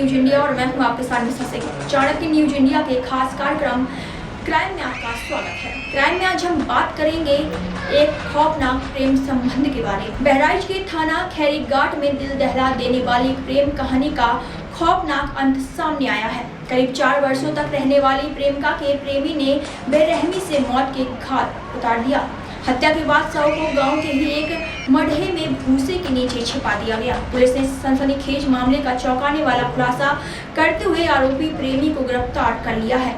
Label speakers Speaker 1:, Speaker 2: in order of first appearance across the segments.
Speaker 1: News India और मैं हूं आपके साथ मिसा सिंह। चाणक्य न्यूज इंडिया के खास कार्यक्रम क्राइम में आपका स्वागत है। क्राइम में आज हम बात करेंगे एक खौफनाक प्रेम संबंध के बारे में। बहराइच के थाना खैरीघाट में दिल दहला देने वाली प्रेम कहानी का खौफनाक अंत सामने आया है। करीब 4 वर्षों तक रहने वाली प्रेमिका के प्रेमी ने बेरहमी से मौत के घाट उतार दिया। हत्या के बाद शव को गांव के ही एक मढ़े में भूसे के नीचे छिपा दिया गया। पुलिस ने सनसनीखेज मामले का चौंकाने वाला खुलासा करते हुए आरोपी प्रेमी को गिरफ्तार कर लिया है।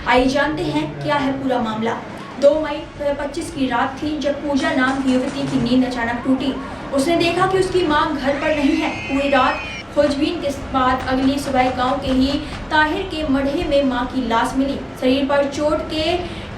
Speaker 1: आइए जानते हैं क्या है पूरा मामला। 2 मई 2025 की रात थी जब पूजा नाम की युवती की नींद अचानक टूटी। उसने देखा कि उसकी मां घर पर नहीं है। पूरी रात खोजबीन के बाद अगली सुबह गांव के ही ताहिर के मढ़े में मां की लाश मिली। शरीर पर चोट के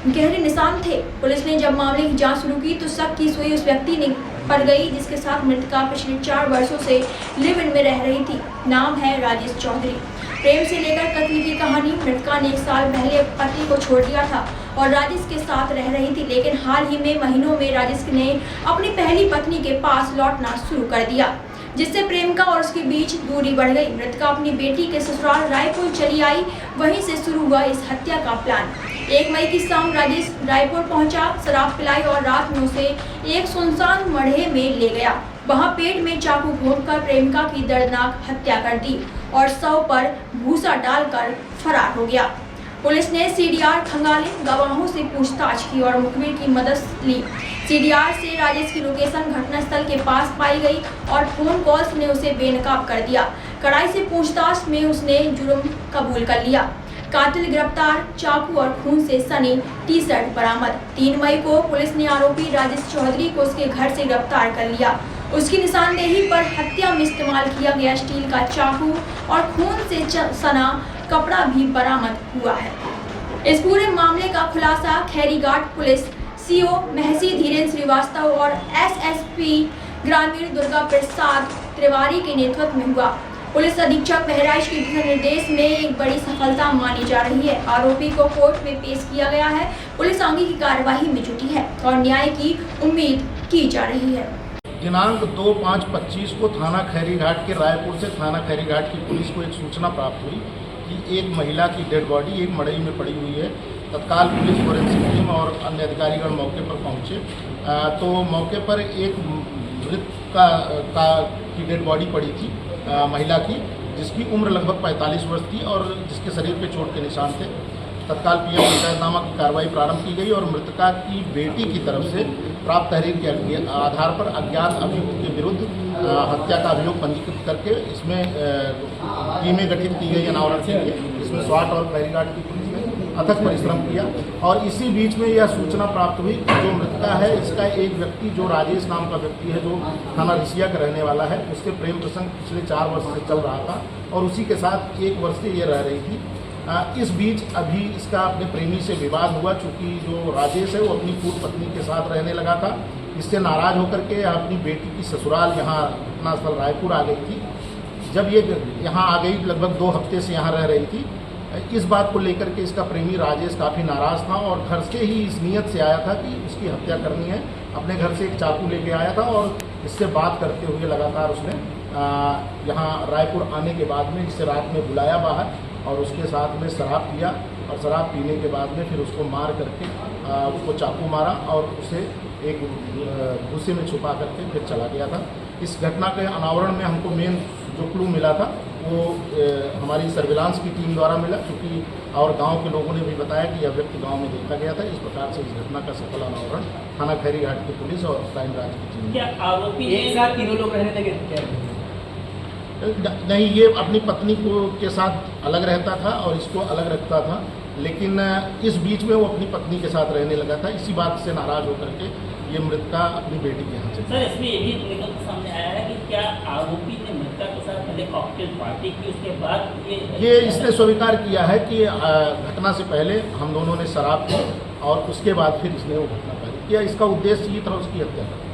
Speaker 1: गहरे निशान थे। पुलिस ने जब मामले की जांच शुरू की तो शक की सुई उस व्यक्ति ने पर गई जिसके साथ मृतका पिछले 4 वर्षों से लिव इन में रह रही थी। नाम है राजेश चौधरी। प्रेम से लेकर कत्ल की कहानी। मृतका ने 1 साल पहले पति को छोड़ दिया था और राजेश के साथ रह रही थी, लेकिन हाल ही में महीनों में राजेश ने अपनी पहली पत्नी के पास लौटना शुरू कर दिया, जिससे प्रेमिका और उसके बीच दूरी बढ़ गई। मृतका अपनी बेटी के ससुराल रायपुर चली आई। वहीं से शुरू हुआ इस हत्या का प्लान। 1 मई की शाम राजेश रायपुर पहुंचा, शराब पिलाई और रात में उसे एक सुनसान मढ़े में ले गया। वहां पेट में चाकू घोंपकर प्रेमिका की दर्दनाक हत्या कर दी और शव पर भूसा डालकर फरार हो गया। पुलिस ने सीडीआर खंगाले, गवाहों से पूछताछ की और मुखबिर की मदद ली। सीडीआर से राजेश की लोकेशन घटनास्थल के पास पाई गई और फोन कॉल्स ने उसे बेनकाब कर दिया। कड़ाई से पूछताछ में उसने जुर्म कबूल कर लिया। कातिल गिरफ्तार, चाकू और खून से सनी टी-शर्ट बरामद। 3 मई को पुलिस ने आरोपी राजेश चौधरी को उसके घर से गिरफ्तार कर लिया। उसकी निशानदेही पर हत्या में इस्तेमाल किया गया स्टील का चाकू और खून से सना कपड़ा भी बरामद हुआ है। इस पूरे मामले का खुलासा खैरीघाट पुलिस सीओ महसी धीरेन्द्र श्रीवास्तव और एसएसपी ग्रामीण दुर्गा प्रसाद तिवारी के नेतृत्व में हुआ। पुलिस अधीक्षक बहराइच के दिशा निर्देश में एक बड़ी सफलता मानी जा रही है। आरोपी को कोर्ट में पेश किया गया है। पुलिस आगे की कार्यवाही में जुटी है और न्याय की उम्मीद की जा रही है।
Speaker 2: दिनांक 2/5/25 को थाना खैरीघाट के रायपुर से थाना खैरीघाट की पुलिस को एक सूचना प्राप्त हुई कि एक महिला की डेड बॉडी एक मड़ई में पड़ी हुई है। तत्काल पुलिस फोरेंसिक टीम और अन्य अधिकारीगण मौके पर पहुंचे तो मौके पर एक मृत की डेड बॉडी पड़ी थी महिला की, जिसकी उम्र लगभग 45 वर्ष थी और जिसके शरीर पे चोट के निशान थे। तत्काल पीएम पंचायतनामा की कार्रवाई प्रारंभ की गई और मृतका की बेटी की तरफ से प्राप्त तहरीर के आधार पर अज्ञात अभियुक्त के विरुद्ध हत्या का अभियोग पंजीकृत करके इसमें टीमें गठित की गई, अनावरण की गई। इसमें स्वाट और खैरीघाट की पुलिस ने अथक परिश्रम किया और इसी बीच में यह सूचना प्राप्त हुई कि जो मृतका है इसका एक व्यक्ति जो राजेश नाम का व्यक्ति है, जो थाना रिसिया का रहने वाला है, उसके प्रेम प्रसंग पिछले 4 वर्ष से चल रहा था और उसी के साथ 1 वर्ष से ये रह रही थी। इस बीच अभी इसका अपने प्रेमी से विवाद हुआ, चूँकि जो राजेश है वो अपनी पूर्व पत्नी के साथ रहने लगा था। इससे नाराज होकर के अपनी बेटी की ससुराल यहाँ अपना स्थल रायपुर आ गई थी। जब ये यहाँ आ गई लगभग 2 हफ्ते से यहाँ रह रही थी। इस बात को लेकर के इसका प्रेमी राजेश काफ़ी नाराज़ था और घर से ही इस नीयत से आया था कि उसकी हत्या करनी है। अपने घर से एक चाकू लेके आया था और इससे बात करते हुए लगातार उसने यहाँ रायपुर आने के बाद में इसे रात में बुलाया बाहर और उसके साथ में शराब पिया और शराब पीने के बाद में फिर उसको मार करके उसको चाकू मारा और उसे एक भूसे में छुपा करके फिर चला गया था। इस घटना के अनावरण में हमको मेन जो क्लू मिला था वो हमारी सर्विलांस की टीम द्वारा मिला, क्योंकि और गांव के लोगों ने भी बताया कि यह व्यक्ति गांव में देखा गया था। इस प्रकार से इस घटना का सफल अनावरण थाना खैरीघाट की पुलिस और क्राइम ब्रांच की टीम।
Speaker 3: क्या आरोपी एक साथ तीनों लोग रहने लगे?
Speaker 2: नहीं, ये अपनी पत्नी को के साथ अलग रहता था और इसको अलग रखता था, लेकिन इस बीच में वो अपनी पत्नी के साथ रहने लगा था। इसी बात से नाराज होकर के ये मृतका अपनी बेटी के यहाँ से।
Speaker 3: सर, इसमें ये भी निकल सामने आया है कि क्या आरोपी ने मृतका के साथ पहले कॉकटेल पार्टी की, उसके बाद
Speaker 2: ये इसने स्वीकार किया है कि घटना से पहले हम दोनों ने शराब पी और उसके बाद फिर इसने वो घटना किया। इसका उद्देश्य ये था उसकी हत्या करना।